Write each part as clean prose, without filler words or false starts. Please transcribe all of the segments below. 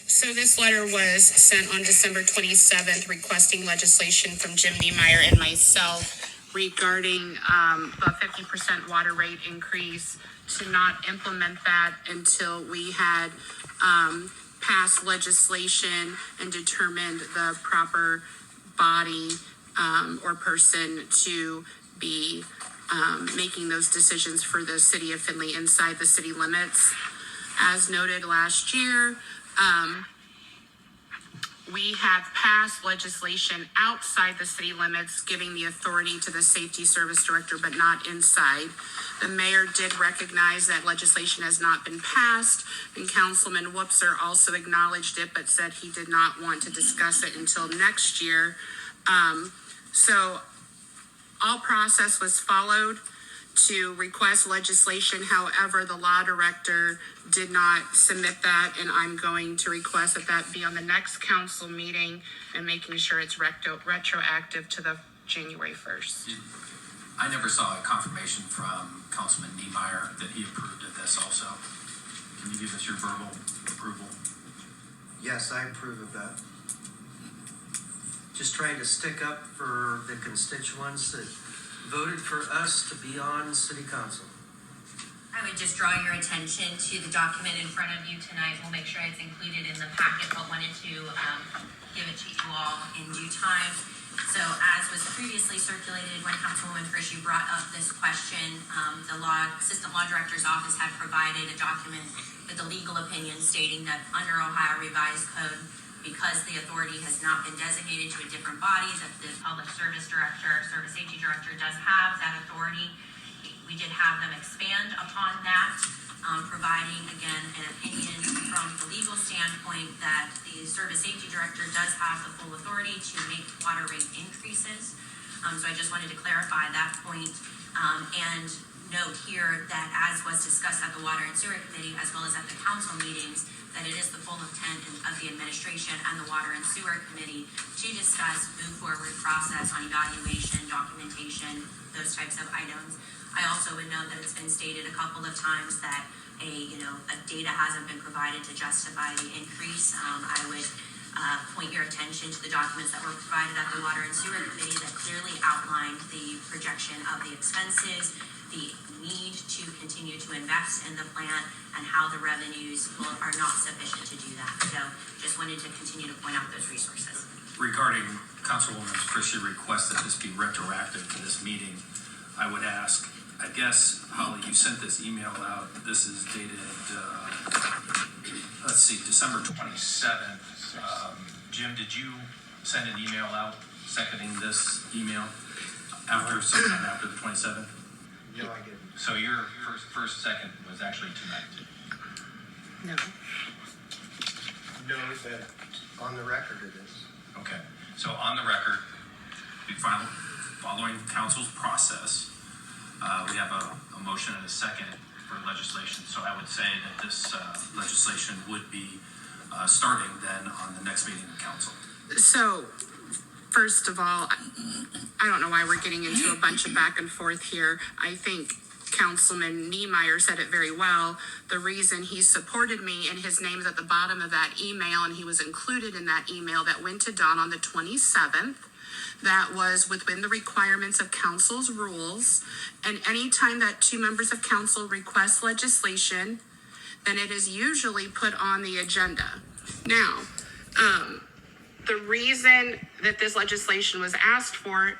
So this letter was sent on December 27th requesting legislation from Jim Niemeyer and myself regarding the 50% water rate increase, to not implement that until we had passed legislation and determined the proper body or person to be making those decisions for the city of Findlay inside the city limits. As noted last year, we have passed legislation outside the city limits, giving the authority to the safety service director, but not inside. The mayor did recognize that legislation has not been passed, and Councilman Woopser also acknowledged it, but said he did not want to discuss it until next year. So all process was followed to request legislation. However, the law director did not submit that, and I'm going to request that be on the next council meeting and making sure it's retroactive to the January 1st. I never saw a confirmation from Councilman Niemeyer that he approved of this also. Can you give us your verbal approval? Yes, I approve of that. Just trying to stick up for the constituents that voted for us to be on city council. I would just draw your attention to the document in front of you tonight. We'll make sure it's included in the packet, but wanted to give it to you all in due time. So as was previously circulated when Councilwoman Frisch brought up this question, the Assistant Law Director's Office had provided a document with a legal opinion stating that under Ohio Revised Code, because the authority has not been designated to a different body, that the Public Service Director, Service Safety Director does have that authority. We did have them expand upon that, providing, again, an opinion from the legal standpoint that the Service Safety Director does have the full authority to make water rate increases. So I just wanted to clarify that point, and note here that as was discussed at the Water and Sewer Committee, as well as at the council meetings, that it is the full intent of the administration and the Water and Sewer Committee to discuss move forward process on evaluation, documentation, those types of items. I also would note that it's been stated a couple of times that a data hasn't been provided to justify the increase. I would point your attention to the documents that were provided at the Water and Sewer Committee that clearly outlined the projection of the expenses, the need to continue to invest in the plant, and how the revenues are not sufficient to do that. So just wanted to continue to point out those resources. Regarding Councilwoman Frisch's request that this be retroactive to this meeting, I would ask, I guess, Holly, you sent this email out. This is dated, let's see, December 27th. Jim, did you send an email out seconding this email sometime after the 27th? No, I didn't. So your first second was actually tonight. No. No, that on the record it is. Okay. So on the record, following council's process, we have a motion and a second for legislation. So I would say that this legislation would be starting then on the next meeting of council. So, first of all, I don't know why we're getting into a bunch of back and forth here. I think Councilman Niemeyer said it very well. The reason he supported me, and his name's at the bottom of that email, and he was included in that email that went to Don on the 27th, that was within the requirements of council's rules. And anytime that two members of council request legislation, then it is usually put on the agenda. Now, the reason that this legislation was asked for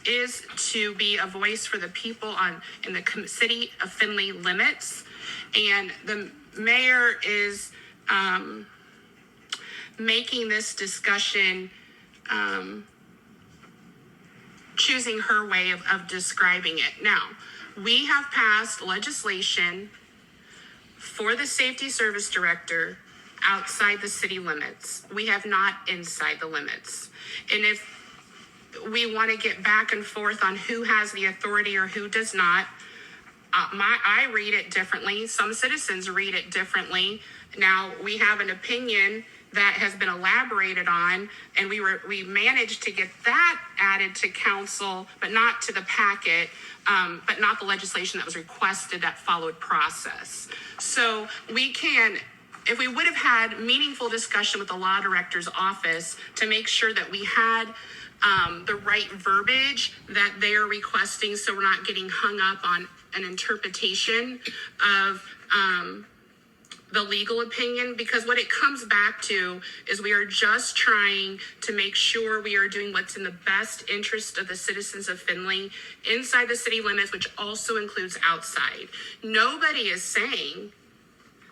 is to be a voice for the people in the city of Findlay limits. And the mayor is making this discussion, choosing her way of describing it. Now, we have passed legislation for the safety service director outside the city limits. We have not inside the limits. And if we want to get back and forth on who has the authority or who does not, I read it differently. Some citizens read it differently. Now, we have an opinion that has been elaborated on, and we managed to get that added to council, but not to the packet, but not the legislation that was requested that followed process. So we can if we would have had meaningful discussion with the law director's office to make sure that we had the right verbiage that they're requesting, so we're not getting hung up on an interpretation of the legal opinion, because what it comes back to is we are just trying to make sure we are doing what's in the best interest of the citizens of Findlay inside the city limits, which also includes outside. Nobody is saying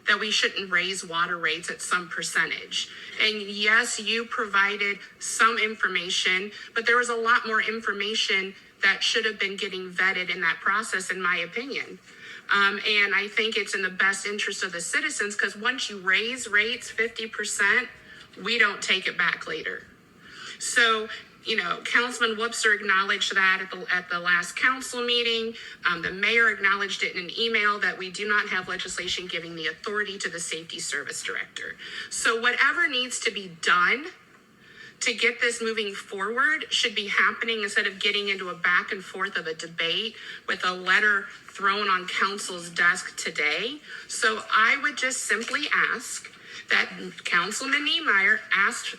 that we shouldn't raise water rates at some percentage. And yes, you provided some information, but there was a lot more information that should have been getting vetted in that process, in my opinion. And I think it's in the best interest of the citizens, because once you raise rates 50%, we don't take it back later. So, you know, Councilman Whoopser acknowledged that at the last council meeting. The mayor acknowledged it in an email that we do not have legislation giving the authority to the safety service director. So whatever needs to be done to get this moving forward should be happening instead of getting into a back and forth of a debate with a letter thrown on council's desk today. So I would just simply ask that Councilman Niemeyer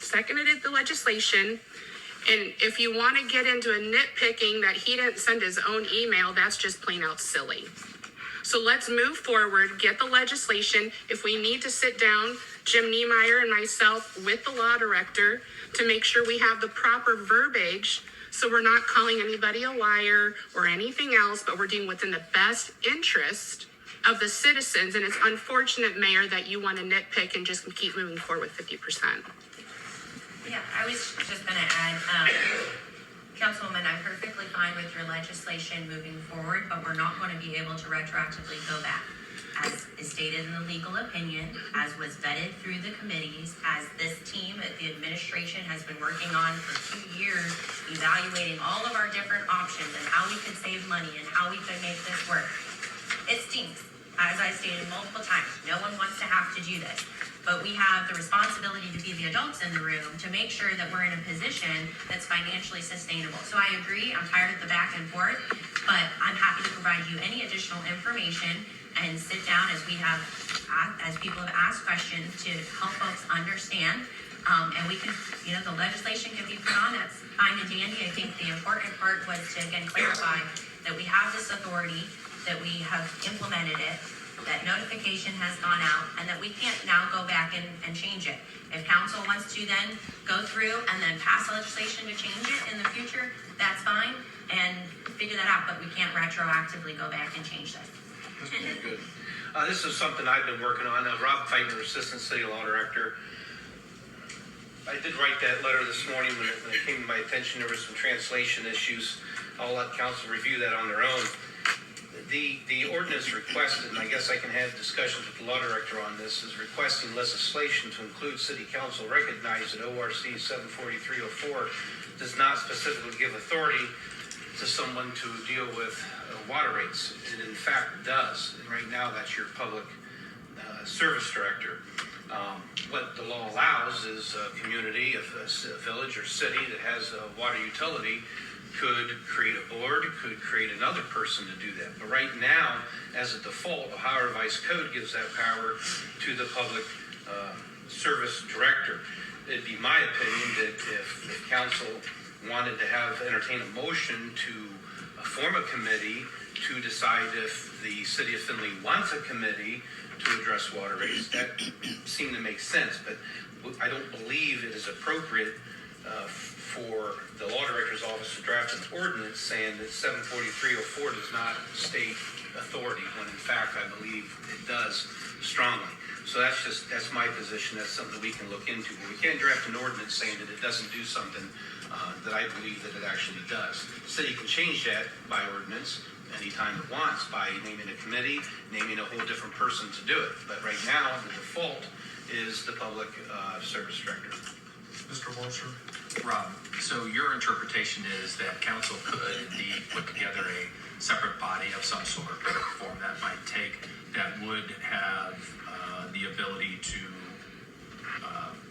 seconded the legislation. And if you want to get into a nitpicking that he didn't send his own email, that's just plain out silly. So let's move forward, get the legislation. If we need to sit down, Jim Niemeyer and myself with the law director to make sure we have the proper verbiage, so we're not calling anybody a liar or anything else, but we're doing what's in the best interest of the citizens. And it's unfortunate, Mayor, that you want to nitpick and just keep moving forward with 50%. Yeah, I was just going to add, Councilwoman, I'm perfectly fine with your legislation moving forward, but we're not going to be able to retroactively go back. As is stated in the legal opinion, as was vetted through the committees, as this team at the administration has been working on for 2 years, evaluating all of our different options and how we could save money and how we could make this work. It stinks. As I stated multiple times, no one wants to have to do this. But we have the responsibility to be the adults in the room to make sure that we're in a position that's financially sustainable. So I agree, I'm tired of the back and forth, but I'm happy to provide you any additional information and sit down as people have asked questions to help folks understand. And we can, the legislation can be put on, that's fine and dandy. I think the important part was to, again, clarify that we have this authority, that we have implemented it, that notification has gone out, and that we can't now go back and change it. If council wants to then go through and then pass legislation to change it in the future, that's fine, and figure that out, but we can't retroactively go back and change that. Okay, good. This is something I've been working on. Rob Feitner, Assistant City Law Director. I did write that letter this morning when it came to my attention. There were some translation issues. I'll let council review that on their own. The ordinance requested, and I guess I can have discussions with the law director on this, is requesting legislation to include city council recognize that ORC 74304 does not specifically give authority to someone to deal with water rates. It in fact does. And right now that's your public service director. What the law allows is a community, a village or city that has a water utility could create a board, could create another person to do that. But right now, as a default, Ohio Revised Code gives that power to the public service director. It'd be my opinion that if council wanted to entertain a motion to form a committee to decide if the city of Findlay wants a committee to address water rates, that seemed to make sense. But I don't believe it is appropriate for the law director's office to draft an ordinance saying that 74304 does not state authority, when in fact I believe it does strongly. So that's my position. That's something we can look into. But we can't draft an ordinance saying that it doesn't do something that I believe that it actually does. The city can change that by ordinance anytime it wants by naming a committee, naming a whole different person to do it. But right now, the default is the public service director. Mr. Walsher. Rob, so your interpretation is that council could indeed put together a separate body of some sort, whatever form that might take, that would have the ability to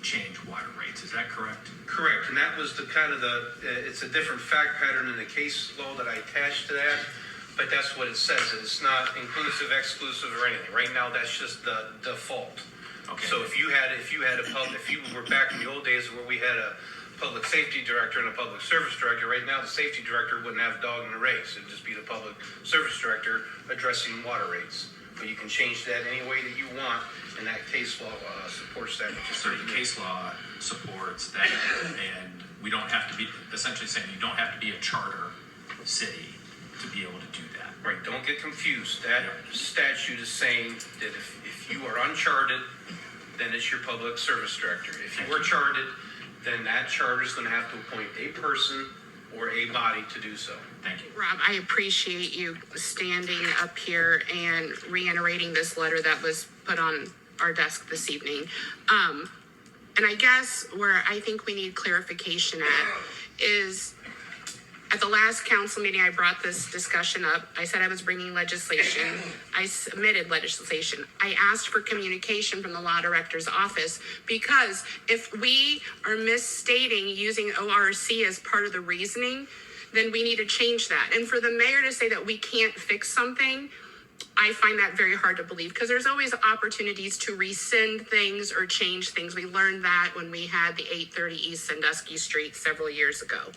change water rates. Is that correct? Correct, and that was the kind of it's a different fact pattern in the case law that I attached to that, but that's what it says. It's not inclusive, exclusive, or anything. Right now, that's just the default. Okay. So if you were back in the old days where we had a public safety director and a public service director, right now the safety director wouldn't have a dog in the race. It'd just be the public service director addressing water rates. But you can change that any way that you want, and that case law supports that. So the case law supports that, and we don't have to be, essentially saying you don't have to be a charter city to be able to do that. Right, don't get confused. That statute is saying that if you are uncharted, then it's your public service director. If you are charted, then that charter is going to have to appoint a person or a body to do so. Thank you. Rob, I appreciate you standing up here and reiterating this letter that was put on our desk this evening. And I guess where I think we need clarification at is, at the last council meeting, I brought this discussion up. I said I was bringing legislation. I submitted legislation. I asked for communication from the law director's office, because if we are misstating using ORC as part of the reasoning, then we need to change that. And for the mayor to say that we can't fix something, I find that very hard to believe, because there's always opportunities to rescind things or change things. We learned that when we had the 830 East Sandusky Street several years ago.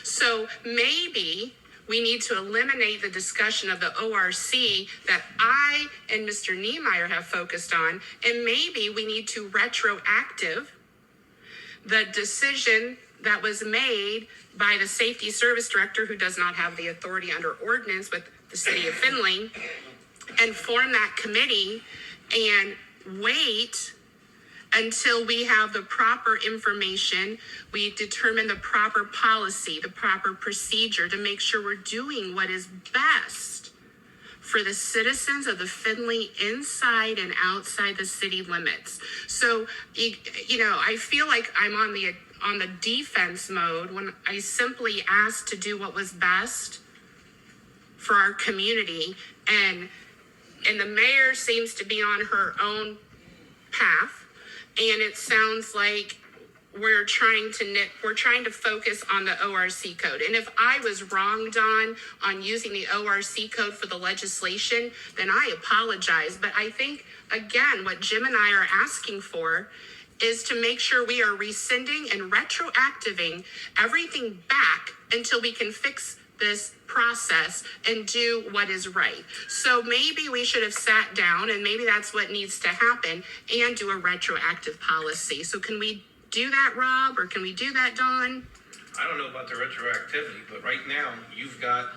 So maybe we need to eliminate the discussion of the ORC that I and Mr. Niemeyer have focused on, and maybe we need to retroactive the decision that was made by the safety service director, who does not have the authority under ordinance with the city of Findlay, and form that committee and wait until we have the proper information. We determine the proper policy, the proper procedure to make sure we're doing what is best for the citizens of the Findlay inside and outside the city limits. So, I feel like I'm on the defense mode when I simply asked to do what was best for our community, and the mayor seems to be on her own path, and it sounds like we're trying to focus on the ORC code. And if I was wrong, Don, on using the ORC code for the legislation, then I apologize. But I think, again, what Jim and I are asking for is to make sure we are rescinding and retroactiving everything back until we can fix this process and do what is right. So maybe we should have sat down, and maybe that's what needs to happen, and do a retroactive policy. So can we do that, Rob, or can we do that, Don? I don't know about the retroactivity, but right now you've got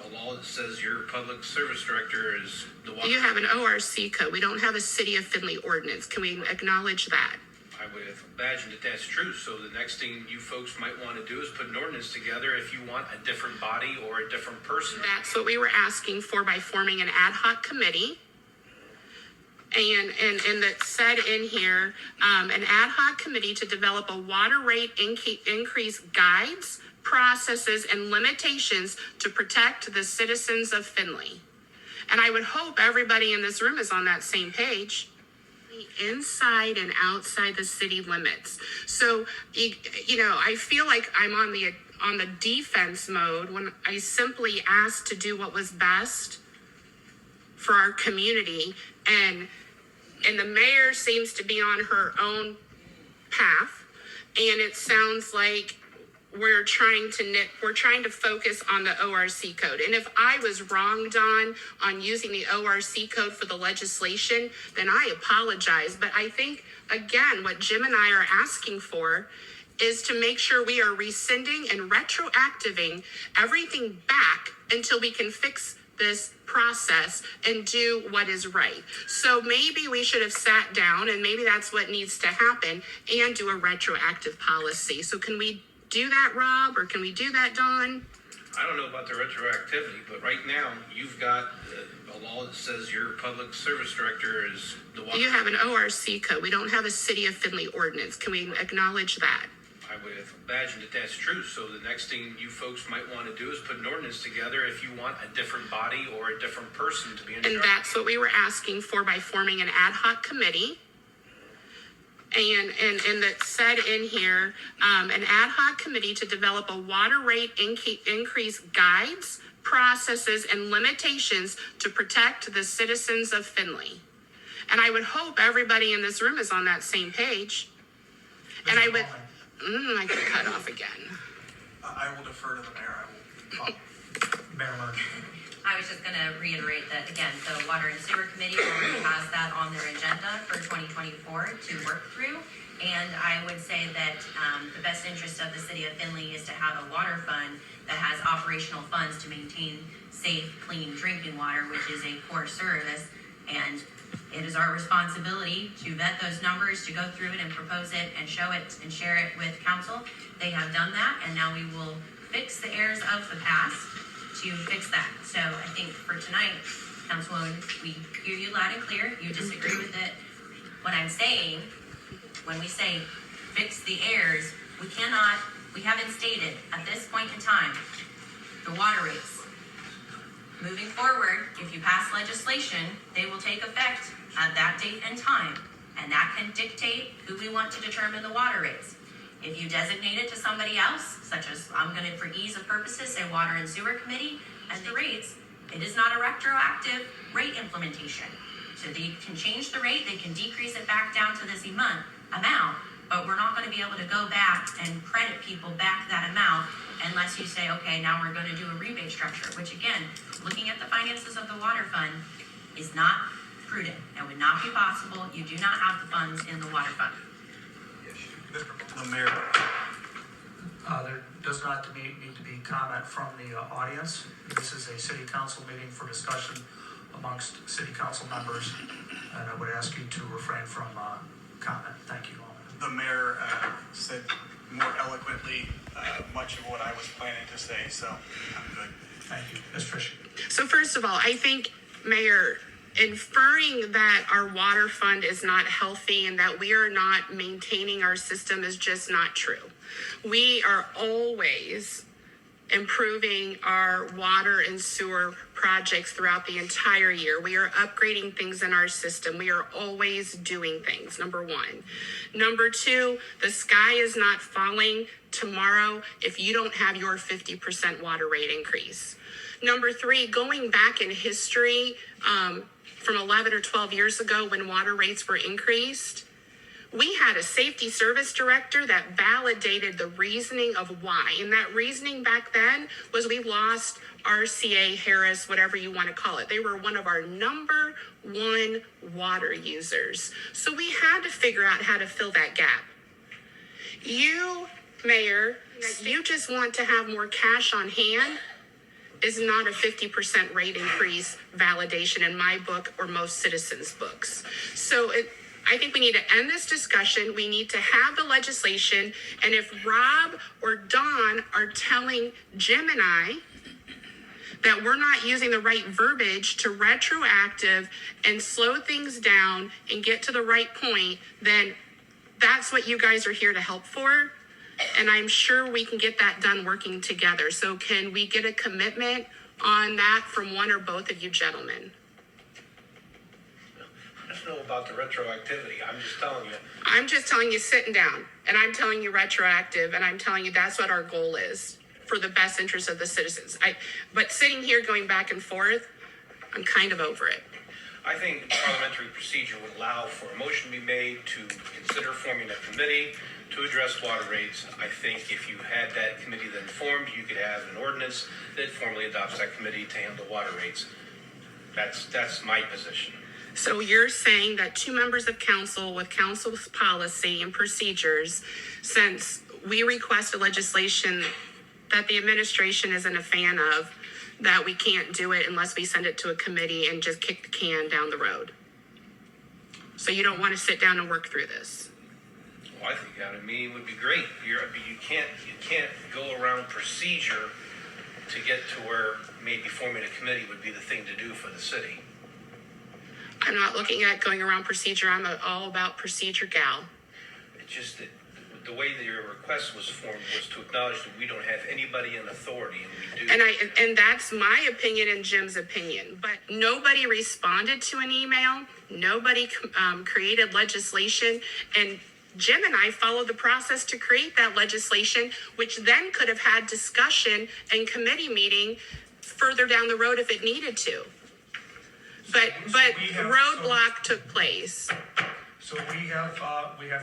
a law that says your public service director is the one. You have an ORC code. We don't have a city of Findlay ordinance. Can we acknowledge that? I would imagine that that's true. So the next thing you folks might want to do is put an ordinance together if you want a different body or a different person. That's what we were asking for by forming an ad hoc committee. And that said in here, an ad hoc committee to develop a water rate increase guides, processes, and limitations to protect the citizens of Findlay. And I would hope everybody in this room is on that same page. Inside and outside the city limits. So, I feel like I'm on the defense mode when I simply asked to do what was best for our community, and the mayor seems to be on her own path, and it sounds like we're trying to focus on the ORC code. And if I was wrong, Don, on using the ORC code for the legislation, then I apologize. But I think, again, what Jim and I are asking for is to make sure we are rescinding and retroactiving everything back until we can fix this process and do what is right. So maybe we should have sat down, and maybe that's what needs to happen, and do a retroactive policy. So can we do that, Rob, or can we do that, Don? I don't know about the retroactivity, but right now you've got a law that says your public service director is the one. You have an ORC code. We don't have a city of Findlay ordinance. Can we acknowledge that? I would imagine that that's true. So the next thing you folks might want to do is put an ordinance together if you want a different body or a different person to be in charge. And that's what we were asking for by forming an ad hoc committee. And that said in here, an ad hoc committee to develop a water rate increase guides, processes, and limitations to protect the citizens of Findlay. And I would hope everybody in this room is on that same page. And I would, I get cut off again. I will defer to the mayor. Mayor Murphy. I was just gonna reiterate that, again, the Water and Sewer Committee already has that on their agenda for 2024 to work through. And I would say that the best interest of the city of Findlay is to have a water fund that has operational funds to maintain safe, clean drinking water, which is a core service. And it is our responsibility to vet those numbers, to go through it and propose it and show it and share it with council. They have done that, and now we will fix the errors of the past to fix that. So I think for tonight, Councilwoman, we hear you loud and clear. You disagree with it. What I'm saying, when we say fix the errors, we haven't stated at this point in time the water rates. Moving forward, if you pass legislation, they will take effect at that date and time, and that can dictate who we want to determine the water rates. If you designate it to somebody else, such as I'm going to, for ease of purposes, say Water and Sewer Committee, and the rates, it is not a retroactive rate implementation. So they can change the rate, they can decrease it back down to this amount, but we're not going to be able to go back and credit people back that amount unless you say, okay, now we're going to do a rebate structure, which again, looking at the finances of the water fund is not prudent. It would not be possible. You do not have the funds in the water fund. The mayor. There does not need to be comment from the audience. This is a city council meeting for discussion amongst city council members, and I would ask you to refrain from comment. Thank you. The mayor said more eloquently much of what I was planning to say, so I'm good. Thank you. Ms. Fisher. So first of all, I think, Mayor, inferring that our water fund is not healthy and that we are not maintaining our system is just not true. We are always improving our water and sewer projects throughout the entire year. We are upgrading things in our system. We are always doing things, number one. Number two, the sky is not falling tomorrow if you don't have your 50% water rate increase. Number three, going back in history from 11 or 12 years ago when water rates were increased, we had a safety service director that validated the reasoning of why. And that reasoning back then was we lost RCA, Harris, whatever you want to call it. They were one of our number one water users. So we had to figure out how to fill that gap. You, Mayor, you just want to have more cash on hand is not a 50% rate increase validation in my book or most citizens' books. So I think we need to end this discussion. We need to have the legislation. And if Rob or Don are telling Jim and I that we're not using the right verbiage to retroactive and slow things down and get to the right point, then that's what you guys are here to help for. And I'm sure we can get that done working together. So can we get a commitment on that from one or both of you gentlemen? I don't know about the retroactivity. I'm just telling you. I'm just telling you sitting down, and I'm telling you retroactive, and I'm telling you that's what our goal is for the best interest of the citizens. But sitting here going back and forth, I'm kind of over it. I think parliamentary procedure would allow for a motion to be made to consider forming a committee to address water rates. I think if you had that committee then formed, you could have an ordinance that formally adopts that committee to handle water rates. That's my position. So you're saying that two members of council with council's policy and procedures, since we request a legislation that the administration isn't a fan of, that we can't do it unless we send it to a committee and just kick the can down the road. So you don't want to sit down and work through this? Well, I think that a meeting would be great. You can't go around procedure to get to where maybe forming a committee would be the thing to do for the city. I'm not looking at going around procedure. I'm all about procedure gal. It's just that the way that your request was formed was to acknowledge that we don't have anybody in authority, and we do. And that's my opinion and Jim's opinion. But nobody responded to an email. Nobody created legislation. And Jim and I followed the process to create that legislation, which then could have had discussion and committee meeting further down the road if it needed to. But We have- roadblock took place. So we have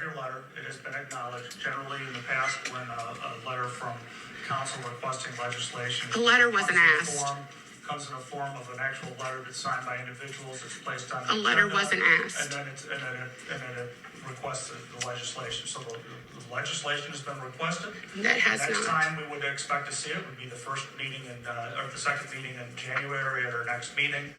your letter, it has been acknowledged. Generally, in the past, when a letter from council requesting legislation. A letter wasn't comes in asked. Comes in a form of an actual letter that's signed by individuals, it's placed on the A letter agenda, wasn't asked. And then it requests the legislation, so the legislation has been requested. That has The next not. time we would expect to see it would be the first meeting in, or the second meeting in January at our next meeting.